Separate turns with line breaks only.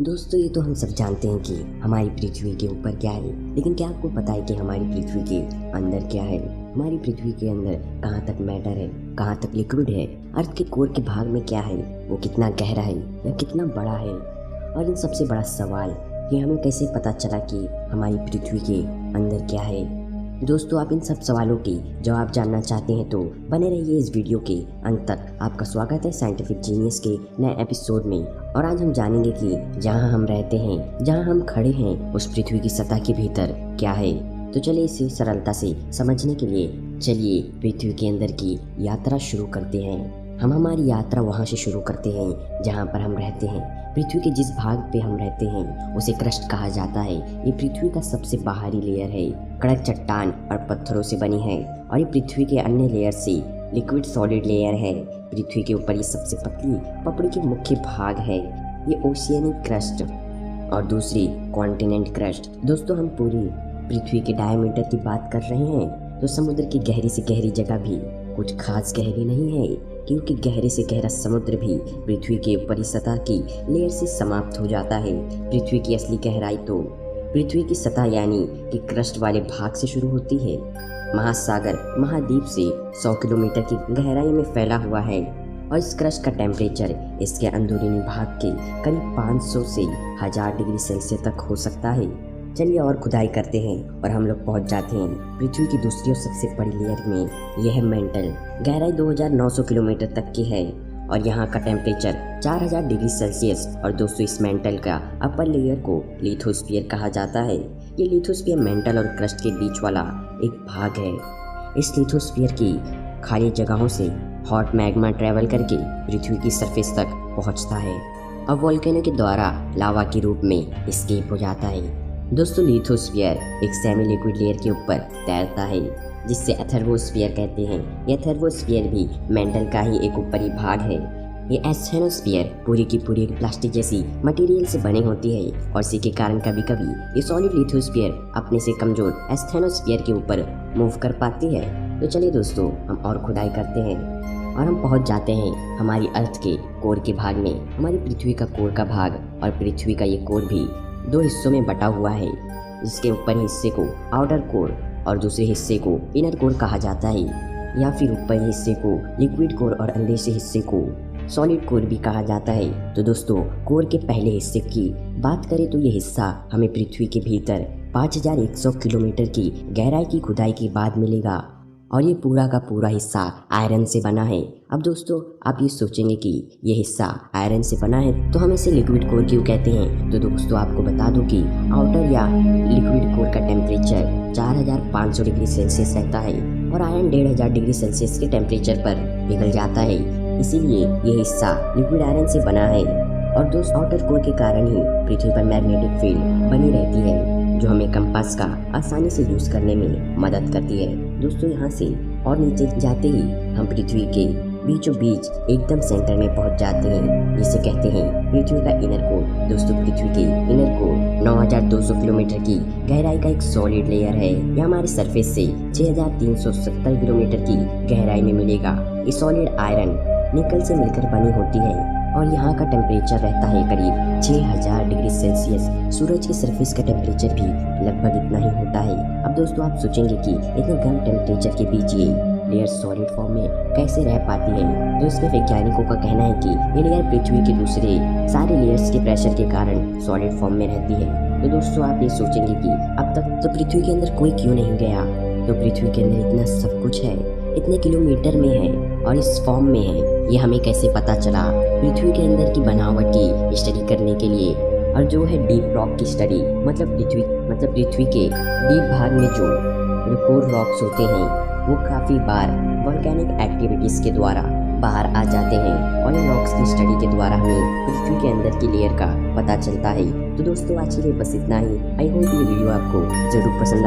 दोस्तों, ये तो हम सब जानते हैं कि हमारी पृथ्वी के ऊपर क्या है, लेकिन क्या आपको पता है कि हमारी पृथ्वी के अंदर क्या है? हमारी पृथ्वी के अंदर कहाँ तक मैटर है, कहाँ तक लिक्विड है, अर्थ के कोर के भाग में क्या है, वो कितना गहरा है या कितना बड़ा है? और इन सबसे बड़ा सवाल कि हमें कैसे पता चला कि हमारी पृथ्वी के अंदर क्या है? दोस्तों, आप इन सब सवालों के जवाब जानना चाहते हैं तो बने रहिए इस वीडियो के अंत तक। आपका स्वागत है साइंटिफिक जीनियस के नए एपिसोड में। और आज हम जानेंगे कि जहां हम रहते हैं, जहां हम खड़े हैं, उस पृथ्वी की सतह के भीतर क्या है। तो चलिए इसे सरलता से समझने के लिए चलिए पृथ्वी के अंदर की यात्रा शुरू करते हैं। हम हमारी यात्रा वहाँ से शुरू करते हैं जहाँ पर हम रहते हैं। पृथ्वी के जिस भाग पे हम रहते हैं उसे क्रस्ट कहा जाता है। ये पृथ्वी का सबसे बाहरी लेयर है, कड़क चट्टान और पत्थरों से बनी है। और ये पृथ्वी के अन्य लेयर से लिक्विड सॉलिड लेयर है। पृथ्वी के ऊपर ये सबसे पतली पपड़ी के मुख्य भाग है, ये ओशियनिक क्रस्ट और दूसरी कॉन्टिनेंट क्रस्ट। दोस्तों, हम पूरी पृथ्वी के डायमीटर की बात कर रहे हैं तो समुद्र की गहरी से गहरी जगह भी कुछ खास गहरी नहीं है, क्योंकि गहरे से गहरा समुद्र भी पृथ्वी के ऊपरी सतह की लेयर से समाप्त हो जाता है। पृथ्वी की असली गहराई तो पृथ्वी की सतह यानी कि क्रस्ट वाले भाग से शुरू होती है। महासागर महाद्वीप से 100 किलोमीटर की गहराई में फैला हुआ है और इस क्रस्ट का टेम्परेचर इसके अंदरूनी भाग के करीब 500 से 1000 डिग्री सेल्सियस तक हो सकता है। चलिए और खुदाई करते हैं और हम लोग पहुंच जाते हैं पृथ्वी की दूसरी और सबसे बड़ी लेयर में। यह है मेंटल। गहराई 2900 किलोमीटर तक की है और यहाँ का टेम्परेचर 4000 डिग्री सेल्सियस। और दोस्तों, इस मेंटल का अपर लेयर को लिथोस्फीयर कहा जाता है। ये लिथोस्फीयर मेंटल और क्रस्ट के बीच वाला एक भाग है। इस लिथोस्फीयर की खाली जगहों से हॉट मैग्मा ट्रेवल करके पृथ्वी की सरफेस तक पहुँचता है और वोल्केनो के द्वारा लावा के रूप में एस्केप हो जाता है। दोस्तों, लिथोस्फीयर एक सेमी लिक्विड लेयर के ऊपर तैरता है जिससे एथर्मोस्फीयर कहते हैं। यह एथर्मोस्फीयर भी मेंटल का ही एक ऊपरी भाग है। ये एस्थेनोस्फीयर पूरी की पूरी प्लास्टिक जैसी मटेरियल से बनी होती है और इसी के कारण कभी कभी ये सॉलिड लिथोस्फीयर अपने से कमजोर एस्थेनोस्फीयर के ऊपर मूव कर पाती है। तो चलिए दोस्तों, हम और खुदाई करते हैं और हम पहुंच जाते हैं हमारी अर्थ के कोर के भाग में। हमारी पृथ्वी का कोर का भाग और पृथ्वी का ये कोर भी 2 हिस्सों में बटा हुआ है, जिसके ऊपरी हिस्से को आउटर कोर और दूसरे हिस्से को इनर कोर कहा जाता है, या फिर ऊपरी हिस्से को लिक्विड कोर और अंदर हिस्से को सॉलिड कोर भी कहा जाता है। तो दोस्तों, कोर के पहले हिस्से की बात करें तो ये हिस्सा हमें पृथ्वी के भीतर 5100 किलोमीटर की गहराई की खुदाई के बाद मिलेगा और ये पूरा का पूरा हिस्सा आयरन से बना है। अब दोस्तों, आप ये सोचेंगे कि ये हिस्सा आयरन से बना है तो हम इसे लिक्विड कोर क्यों कहते हैं? तो दोस्तों, आपको बता दूं कि आउटर या लिक्विड कोर का टेम्परेचर 4500 डिग्री सेल्सियस रहता है और आयरन 1500 डिग्री सेल्सियस के टेम्परेचर पर पिघल जाता है। इसीलिए ये हिस्सा लिक्विड आयरन से बना है। और दोस्तों, आउटर कोर के कारण ही पृथ्वी पर मैग्नेटिक फील्ड बनी रहती है जो हमें कंपास का आसानी से यूज करने में मदद करती है। दोस्तों, यहाँ से और नीचे जाते ही हम पृथ्वी के बीचों बीच एकदम सेंटर में पहुंच जाते हैं, जिसे कहते हैं पृथ्वी का इनर कोर। दोस्तों, पृथ्वी के इनर कोर 9200 किलोमीटर की गहराई का एक सॉलिड लेयर है। यह हमारे सरफेस से 6370 किलोमीटर की गहराई में मिलेगा। ये सॉलिड आयरन निकल से मिलकर बनी होती है और यहाँ का टेम्परेचर रहता है करीब 6000 डिग्री सेल्सियस। सूरज के सरफेस का टेम्परेचर भी लगभग इतना ही होता है। अब दोस्तों, आप सोचेंगे कि इतने गर्म टेम्परेचर के बीच ये लेयर सॉलिड फॉर्म में कैसे रह पाती है? तो इसमें वैज्ञानिकों का कहना है कि ये लेयर पृथ्वी के दूसरे सारे लेयर्स के प्रेशर के कारण सॉलिड फॉर्म में रहती है। तो दोस्तों, आप ये सोचेंगे कि अब तक तो पृथ्वी के अंदर कोई क्यों नहीं गया? तो पृथ्वी के अंदर इतना सब कुछ है, इतने किलोमीटर में है और इस फॉर्म में है, ये हमें कैसे पता चला? पृथ्वी के अंदर की बनावट की स्टडी करने के लिए और जो है डीप रॉक की स्टडी, मतलब पृथ्वी के डीप भाग में जो कोर रॉक्स होते हैं वो काफ़ी बार वोल्केनिक एक्टिविटीज़ के द्वारा बाहर आ जाते हैं और इन रॉक्स की स्टडी के द्वारा हमें पृथ्वी के अंदर की लेयर का पता चलता है। तो दोस्तों, आज के लिए बस इतना ही। आई होप ये वीडियो आपको ज़रूर पसंद